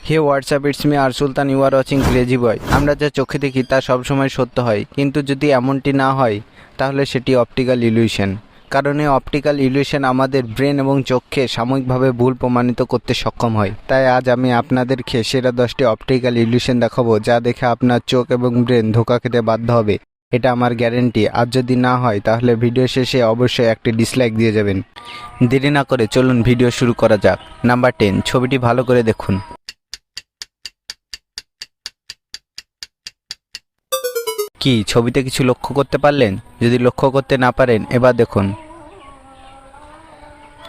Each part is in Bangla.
Hey WhatsApp, it's me R Sultan, you are watching crazy boy. আমরা যা চোখে দেখি তা সবসময় সত্য হয়, কিন্তু যদি এমনটি না হয় তাহলে সেটি অপটিক্যাল ইলিউশন। কারণ এই অপটিক্যাল ইলিউশন আমাদের ব্রেন এবং চোখকে সাময়িকভাবে ভুল প্রমাণিত করতে সক্ষম হয়। তাই আজ আমি আপনাদেরকে সেরা 10টি অপটিক্যাল ইলিউশন দেখাবো যা দেখে আপনার চোখ এবং ব্রেন ধোঁকা খেতে বাধ্য হবে। এটা আমার গ্যারেন্টি। আর যদি না হয় তাহলে ভিডিও শেষে অবশ্যই একটি ডিসলাইক দিয়ে যাবেন। দেরি না করে চলুন ভিডিও শুরু করা যাক। নাম্বার 10, ছবিটি ভালো করে দেখুন। কি ছবিতে কিছু লক্ষ্য করতে পারলেন? যদি লক্ষ্য করতে না পারেন এবার দেখুন।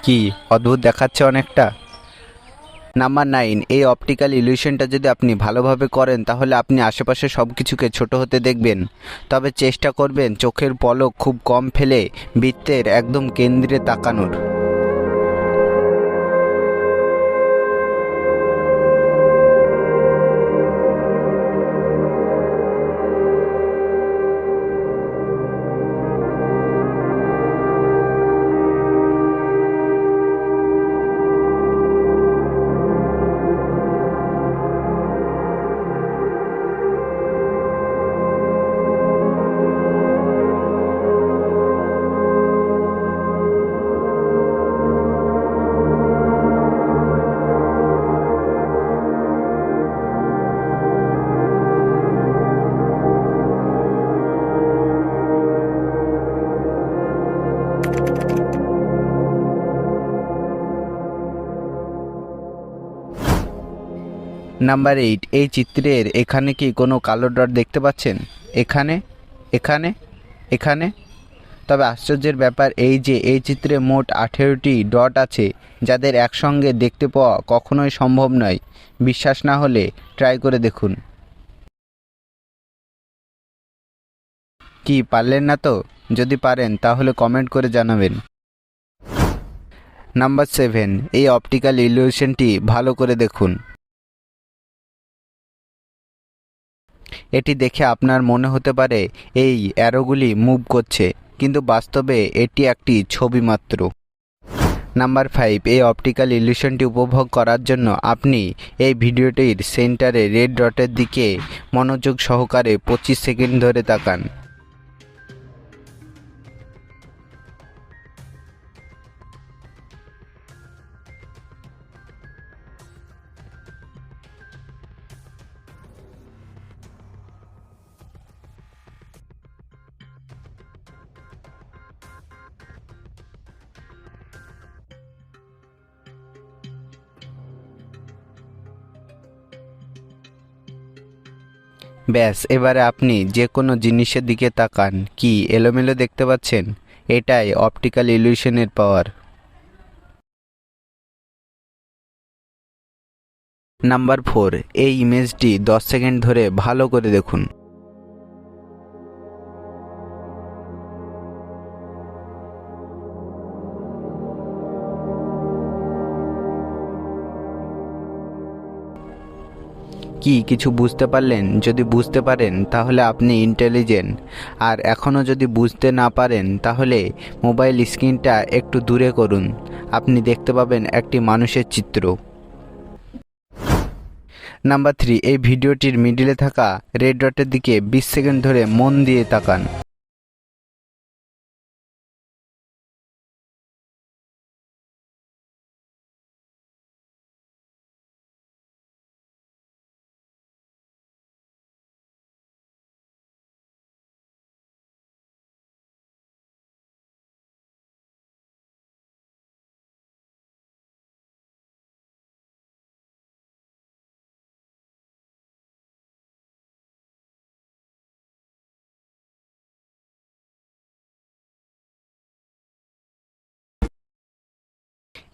কি অদ্ভুত দেখাচ্ছে অনেকটা। নাম্বার 9, এই অপটিক্যাল ইলিউশনটা যদি আপনি ভালোভাবে করেন তাহলে আপনি আশেপাশে সব কিছুকে ছোট হতে দেখবেন। তবে চেষ্টা করবেন চোখের পলক খুব কম ফেলে বৃত্তের একদম কেন্দ্রে তাকানোর। নাম্বার 8, এই চিত্রের এখানে কি কোনো কালো ডট দেখতে পাচ্ছেন? এখানে, এখানে, এখানে। তবে আশ্চর্যের ব্যাপার এই যে এই চিত্রে মোট 18টি ডট আছে, যাদের একসঙ্গে দেখতে পাওয়া কখনোই সম্ভব নয়। বিশ্বাস না হলে ট্রাই করে দেখুন। কি পারলেন না তো? যদি পারেন তাহলে কমেন্ট করে জানাবেন। নাম্বার 7, এই অপটিক্যাল ইলিউশনটি ভালো করে দেখুন। এটি দেখে আপনার মনে হতে পারে এই অ্যারোগুলি মুভ করছে, কিন্তু বাস্তবে এটি একটি ছবি মাত্র। নাম্বার 5, এই অপটিক্যাল ইলিউশনটি উপভোগ করার জন্য আপনি এই ভিডিওটির সেন্টারে রেড ডটের দিকে মনোযোগ সহকারে 25 সেকেন্ড ধরে তাকান। ব্যাস, এবারে আপনি যে কোনো জিনিসের দিকে তাকান। কি এলোমেলো দেখতে পাচ্ছেন? এটাই অপটিক্যাল ইলিউশনের পাওয়ার। নাম্বার 4, এই ইমেজটি 10 সেকেন্ড ধরে ভালো করে দেখুন। কি কিছু বুঝতে পারলেন? যদি বুঝতে পারেন তাহলে আপনি ইন্টেলিজেন্ট। আর এখনও যদি বুঝতে না পারেন তাহলে মোবাইল স্ক্রিনটা একটু দূরে করুন। আপনি দেখতে পাবেন একটি মানুষের চিত্র। নাম্বার 3, এই ভিডিওটির মিডিলে থাকা রেড ডটের দিকে 20 সেকেন্ড ধরে মন দিয়ে তাকান।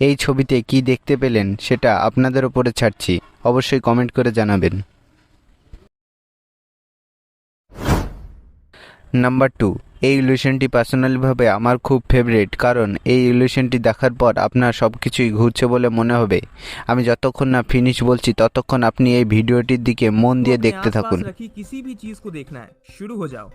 এই ছবিতে কি দেখতে পেলেন সেটা আপনাদের উপরে ছাড়ছি, অবশ্যই কমেন্ট করে জানাবেন। নাম্বার 2, এই ইলিউশনটি পার্সোনালিভাবে আমার খুব ফেভারিট, কারণ এই ইলিউশনটি দেখার পর আপনার সব কিছুই ঘুরছে বলে মনে হবে। আমি যতক্ষণ না ফিনিশ বলছি ততক্ষণ আপনি এই ভিডিওটির দিকে মন দিয়ে দেখতে থাকুন। किसी भी चीज को देखना है, शुरू हो जाओ।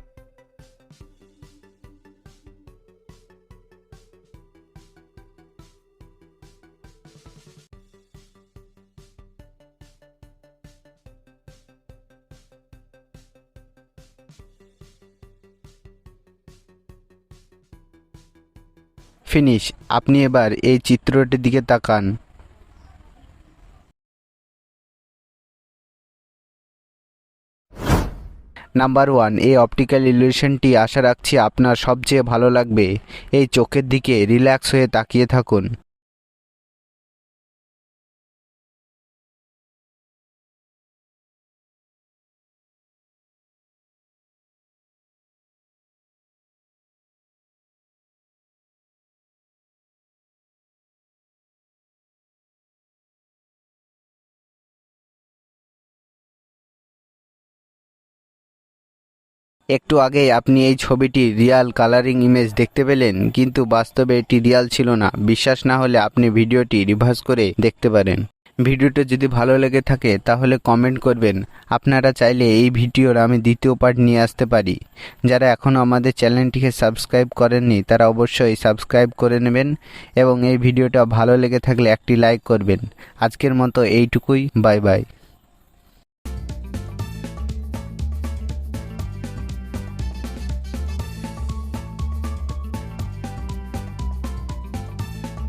ফিনিশ। আপনি এবার এই চিত্রটির দিকে তাকান। নাম্বার 1, এই অপটিক্যাল ইলিউশনটি আশা রাখছি আপনার সবচেয়ে ভালো লাগবে। এই চোখের দিকে রিল্যাক্স হয়ে তাকিয়ে থাকুন। একটু আগেই আপনি এই ছবিটির রিয়াল কালারিং ইমেজ দেখতে পেলেন, কিন্তু বাস্তবে এটি রিয়াল ছিল না। বিশ্বাস না হলে আপনি ভিডিওটি রিভার্স করে দেখতে পারেন। ভিডিওটা যদি ভালো লেগে থাকে তাহলে কমেন্ট করবেন। আপনারা চাইলে এই ভিডিওর আমি দ্বিতীয় পার্ট নিয়ে আসতে পারি। যারা এখনও আমাদের চ্যানেলটিকে সাবস্ক্রাইব করেননি তারা অবশ্যই সাবস্ক্রাইব করে নেবেন এবং এই ভিডিওটা ভালো লেগে থাকলে একটি লাইক করবেন। আজকের মতো এইটুকুই। Bye bye.